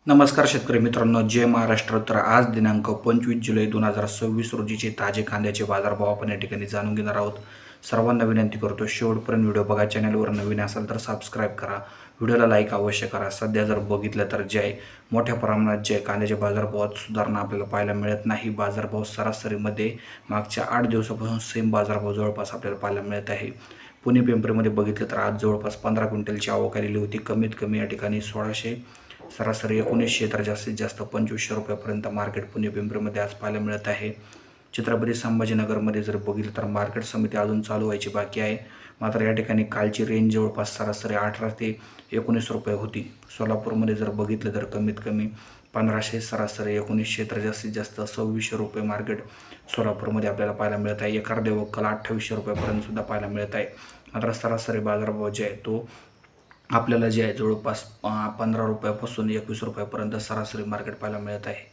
नमस्कार शेतकरी मित्रांनो, जय महाराष्ट्र. तर आज दिनांक 25 जुलै 2026 रोजीचे ताजे कांद्याचे बाजारभाव आपण या ठिकाणी जाणून घेणार आहोत. सर्वांना विनंती करतो, शेवटपर्यंत व्हिडिओ बघा. चॅनलवर नवीन असाल तर सबस्क्राईब करा, व्हिडिओला लाईक अवश्य करा. सध्या जर बघितलं तर मोठ्या प्रमाणात कांद्याच्या बाजारभावात सुधारणा आपल्याला पाहायला मिळत नाही. बाजारभाव सरासरीमध्ये मागच्या 8 दिवसापासून सेम बाजारभाव जवळपास आपल्याला पाहायला मिळत आहे. पुणे पिंपरीमध्ये बघितलं तर आज जवळपास 15 क्विंटलची आवक आलेली होती. कमीत कमी या ठिकाणी 1600, सरासरी 1900, तर जास्तीत जास्त 2500 रुपयापर्यंत मार्केट पुणे पिंपरीमध्ये आज पाहायला मिळत आहे. छत्रपती संभाजीनगरमध्ये जर बघितलं तर मार्केट समिती अजून चालू व्हायची बाकी आहे. मात्र या ठिकाणी कालची रेंज जवळपास सरासरी 18 ते 19 रुपये होती. सोलापूरमध्ये जर बघितलं तर कमीत कमी 1500, सरासरी 1900, तर जास्तीत जास्त 2600 रुपये मार्केट सोलापूरमध्ये आपल्याला पाहायला मिळत आहे. एका देवक्कल 2800 रुपयापर्यंत सुद्धा पाहायला मिळत आहे. मात्र सरासरी बाजारभाव तो आपल्याला जवळपास 15 रुपयापासून 21 रुपयापर्यंत सरासरी मार्केट पाहायला मिळत आहे.